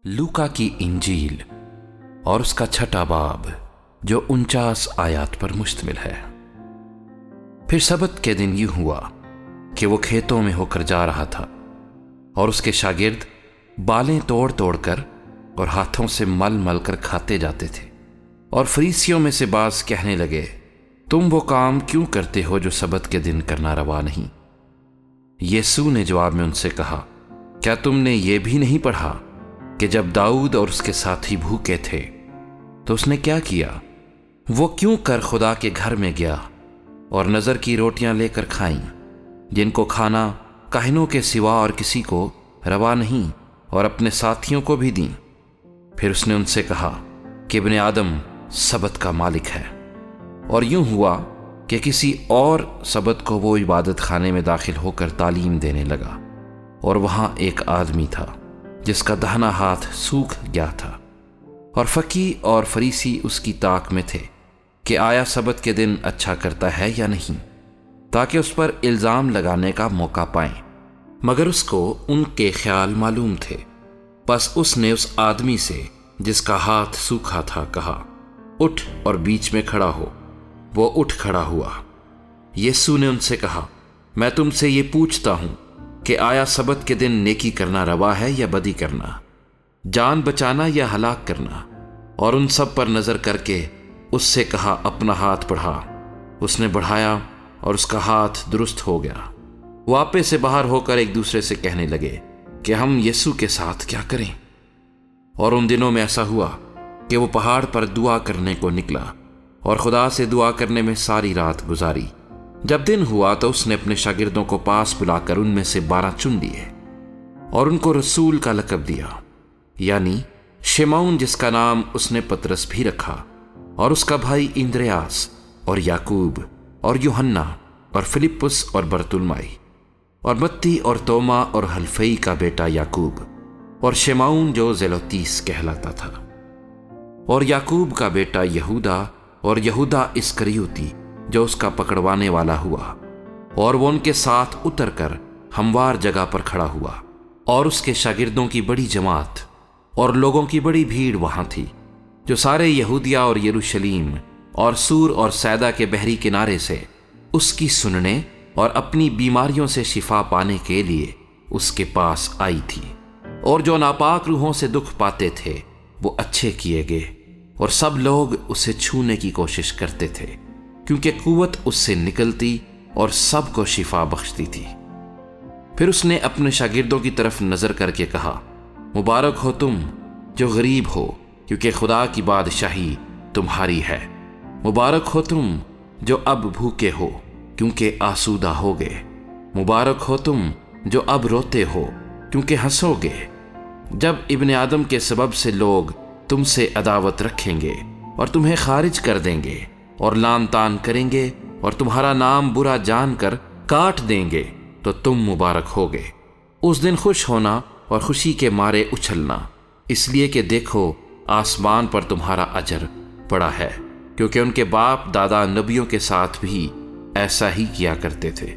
लूका की इंजील और उसका छठा बाब जो 49 आयात पर मुश्तमिल है। फिर सबत के दिन यूं हुआ कि वो खेतों में होकर जा रहा था और उसके शागिर्द बालें तोड़ तोड़ कर और हाथों से मल मल कर खाते जाते थे। और फरीसियों में से बाज कहने लगे, तुम वो काम क्यों करते हो जो सबत के दिन करना रवा नहीं। यीशु ने जवाब में उनसे कहा, क्या तुमने ये भी नहीं पढ़ा कि जब दाऊद और उसके साथी भूखे थे तो उसने क्या किया? वो क्यों कर खुदा के घर में गया और नज़र की रोटियां लेकर खाईं, जिनको खाना काहिनों के सिवा और किसी को रवा नहीं, और अपने साथियों को भी दी। फिर उसने उनसे कहा कि इब्ने आदम सबत का मालिक है। और यूं हुआ कि किसी और सबत को वो इबादत खाने में दाखिल होकर तालीम देने लगा, और वहां एक आदमी था जिसका दाहिना हाथ सूख गया था। और फकी और फरीसी उसकी ताक में थे कि आया सबत के दिन अच्छा करता है या नहीं, ताकि उस पर इल्ज़ाम लगाने का मौका पाएं। मगर उसको उनके ख्याल मालूम थे। बस उसने उस आदमी से जिसका हाथ सूखा था कहा, उठ और बीच में खड़ा हो। वो उठ खड़ा हुआ। यीशु ने उनसे कहा, मैं तुमसे ये पूछता हूं कि आया सबत के दिन नेकी करना रवा है या बदी करना, जान बचाना या हलाक करना? और उन सब पर नजर करके उससे कहा, अपना हाथ बढ़ा। उसने बढ़ाया और उसका हाथ दुरुस्त हो गया। वो आपे से बाहर होकर एक दूसरे से कहने लगे कि हम यीशु के साथ क्या करें। और उन दिनों में ऐसा हुआ कि वो पहाड़ पर दुआ करने को निकला और खुदा से दुआ करने में सारी रात गुजारी। जब दिन हुआ तो उसने अपने शागिर्दों को पास बुलाकर उनमें से 12 चुन लिए और उनको रसूल का लक़ब दिया, यानी शिमौन, जिसका नाम उसने पतरस भी रखा, और उसका भाई इंद्रियास और याकूब और यूहन्ना और फिलिप्पुस और बरतुलमाई और मत्ती और तोमा और हल्फई का बेटा याकूब और शिमौन जो जेलोतीस कहलाता था, और याकूब का बेटा यहूदा और यहूदा इस्करियोती जो उसका पकड़वाने वाला हुआ। और वो उनके साथ उतरकर हमवार जगह पर खड़ा हुआ। और उसके शागिर्दों की बड़ी जमात और लोगों की बड़ी भीड़ वहां थी, जो सारे यहूदिया और यरूशलेम और सूर और सैदा के बहरी किनारे से उसकी सुनने और अपनी बीमारियों से शिफा पाने के लिए उसके पास आई थी। और जो नापाक रूहों से दुख पाते थे वो अच्छे किए गए, और सब लोग उसे छूने की कोशिश करते थे, क्योंकि कुव्वत उससे निकलती और सबको शिफा बख्शती थी। फिर उसने अपने शागिर्दों की तरफ नजर करके कहा, मुबारक हो तुम जो गरीब हो, क्योंकि खुदा की बादशाही तुम्हारी है। मुबारक हो तुम जो अब भूखे हो, क्योंकि आसूदा होगे। मुबारक हो तुम जो अब रोते हो, क्योंकि हंसोगे। जब इब्ने आदम के सबब से लोग तुमसे अदावत रखेंगे और तुम्हें खारिज कर देंगे और लान तान करेंगे और तुम्हारा नाम बुरा जानकर काट देंगे, तो तुम मुबारक होगे। उस दिन खुश होना और खुशी के मारे उछलना, इसलिए कि देखो आसमान पर तुम्हारा अजर बड़ा है, क्योंकि उनके बाप दादा नबियों के साथ भी ऐसा ही किया करते थे।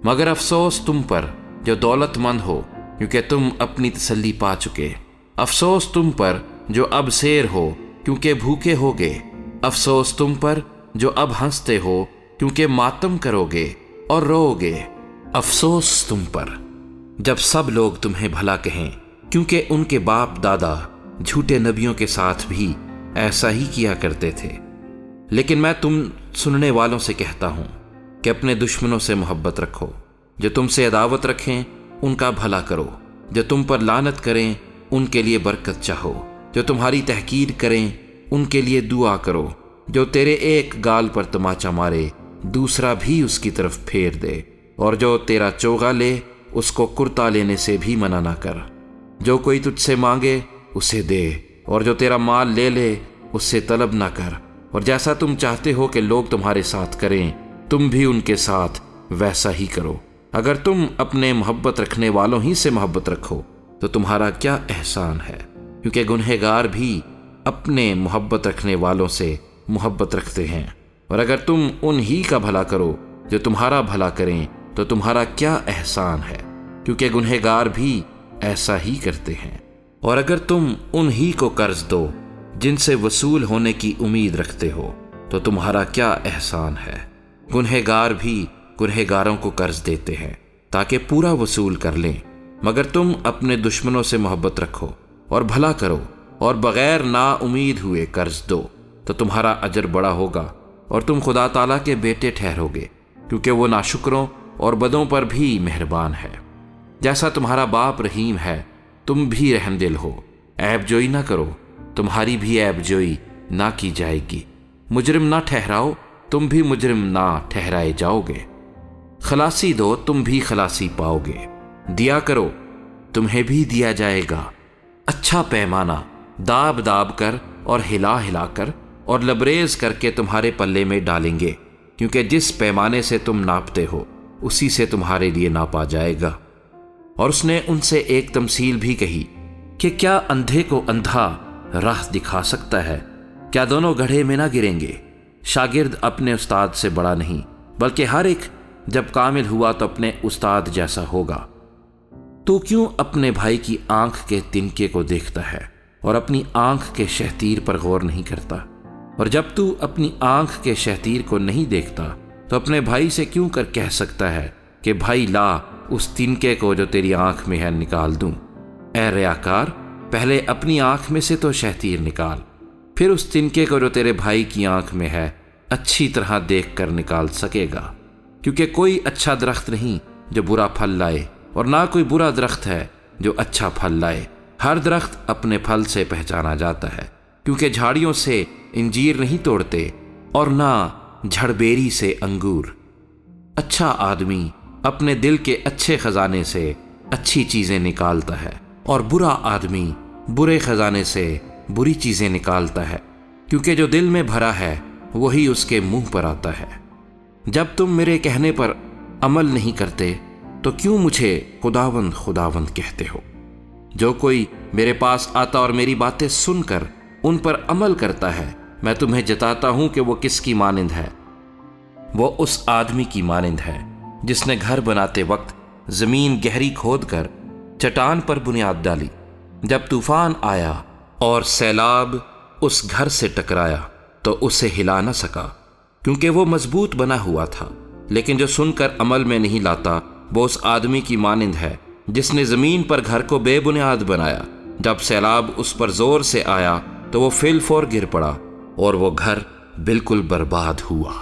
मगर अफसोस तुम पर जो दौलतमंद हो, क्योंकि तुम अपनी तसल्ली पा चुके। अफसोस तुम पर जो अब शेर हो, क्योंकि भूखे होगे। अफसोस तुम पर जो अब हंसते हो, क्योंकि मातम करोगे और रोओगे। अफसोस तुम पर जब सब लोग तुम्हें भला कहें, क्योंकि उनके बाप दादा झूठे नबियों के साथ भी ऐसा ही किया करते थे। लेकिन मैं तुम सुनने वालों से कहता हूं कि अपने दुश्मनों से मोहब्बत रखो, जो तुमसे अदावत रखें उनका भला करो, जो तुम पर लानत करें उनके लिए बरकत चाहो, जो तुम्हारी तहकीर करें उनके लिए दुआ करो, जो तेरे एक गाल पर तमाचा मारे दूसरा भी उसकी तरफ फेर दे, और जो तेरा चोगा ले उसको कुर्ता लेने से भी मना ना कर। जो कोई तुझसे मांगे उसे दे, और जो तेरा माल ले ले उससे तलब ना कर। और जैसा तुम चाहते हो कि लोग तुम्हारे साथ करें, तुम भी उनके साथ वैसा ही करो। अगर तुम अपने मोहब्बत रखने वालों ही से मोहब्बत रखो तो तुम्हारा क्या एहसान है, क्योंकि गुनहगार भी अपने मोहब्बत रखने वालों से मोहब्बत रखते हैं। और अगर तुम उन ही का भला करो जो तुम्हारा भला करें तो तुम्हारा क्या एहसान है, क्योंकि गुनहगार भी ऐसा ही करते हैं। اور اگر تم انہی کو قرض دو جن سے وصول ہونے کی امید رکھتے ہو تو تمہارا کیا احسان ہے۔ گنہگار بھی گنہگاروں کو قرض دیتے ہیں تاکہ پورا وصول کر لیں، مگر تم اپنے دشمنوں سے محبت رکھو اور بھلا کرو اور بغیر نا امید ہوئے قرض دو تو تمہارا اجر بڑا ہوگا اور تم خدا تعالیٰ کے بیٹے ٹھہرو گے، کیونکہ وہ ناشکروں اور بدوں پر بھی مہربان ہے۔ جیسا تمہارا باپ رحیم ہے تم بھی رحم دل ہو۔ عیب جوئی نہ کرو، تمہاری بھی عیب جوئی نہ کی جائے گی۔ مجرم نہ ٹھہراؤ، تم بھی مجرم نہ ٹھہرائے جاؤ گے۔ خلاصی دو، تم بھی خلاصی پاؤ گے۔ دیا کرو، تمہیں بھی دیا جائے گا۔ اچھا پیمانہ داب داب کر اور ہلا ہلا کر اور لبریز کر کے تمہارے پلے میں ڈالیں گے، کیونکہ جس پیمانے سے تم ناپتے ہو اسی سے تمہارے لیے ناپا جائے گا۔ اور اس نے ان سے ایک تمثیل بھی کہی کہ کیا اندھے کو اندھا راہ دکھا سکتا ہے؟ کیا دونوں گڑھے میں نہ گریں گے؟ شاگرد اپنے استاد سے بڑا نہیں، بلکہ ہر ایک جب کامل ہوا تو اپنے استاد جیسا ہوگا۔ تو کیوں اپنے بھائی کی آنکھ کے تنکے کو دیکھتا ہے اور اپنی آنکھ کے شہتیر پر غور نہیں کرتا؟ اور جب تو اپنی آنکھ کے شہتیر کو نہیں دیکھتا تو اپنے بھائی سے کیوں کر کہہ سکتا ہے کہ بھائی لا اس تنکے کو جو تیری آنکھ میں ہے نکال دوں؟ اے ریاکار، پہلے اپنی آنکھ میں سے تو شہتیر نکال، پھر اس تنکے کو جو تیرے بھائی کی آنکھ میں ہے اچھی طرح دیکھ کر نکال سکے گا۔ کیونکہ کوئی اچھا درخت نہیں جو برا پھل لائے، اور نہ کوئی برا درخت ہے جو اچھا پھل لائے۔ ہر درخت اپنے پھل سے پہچانا جاتا ہے، کیونکہ جھاڑیوں سے انجیر نہیں توڑتے اور نہ جھڑبیری سے انگور۔ اچھا آدمی اپنے دل کے اچھے خزانے سے اچھی چیزیں نکالتا ہے، اور برا آدمی برے خزانے سے بری چیزیں نکالتا ہے، کیونکہ جو دل میں بھرا ہے وہی اس کے منہ پر آتا ہے۔ جب تم میرے کہنے پر عمل نہیں کرتے تو کیوں مجھے خداوند خداوند کہتے ہو؟ جو کوئی میرے پاس آتا اور میری باتیں سن کر ان پر عمل کرتا ہے، میں تمہیں جتاتا ہوں کہ وہ کس کی مانند ہے۔ وہ اس آدمی کی مانند ہے جس نے گھر بناتے وقت زمین گہری کھود کر چٹان پر بنیاد ڈالی۔ جب طوفان آیا اور سیلاب اس گھر سے ٹکرایا تو اسے ہلا نہ سکا، کیونکہ وہ مضبوط بنا ہوا تھا۔ لیکن جو سن کر عمل میں نہیں لاتا وہ اس آدمی کی مانند ہے جس نے زمین پر گھر کو بے بنیاد بنایا۔ جب سیلاب اس پر زور سے آیا تو وہ فی الفور گر پڑا اور وہ گھر بالکل برباد ہوا۔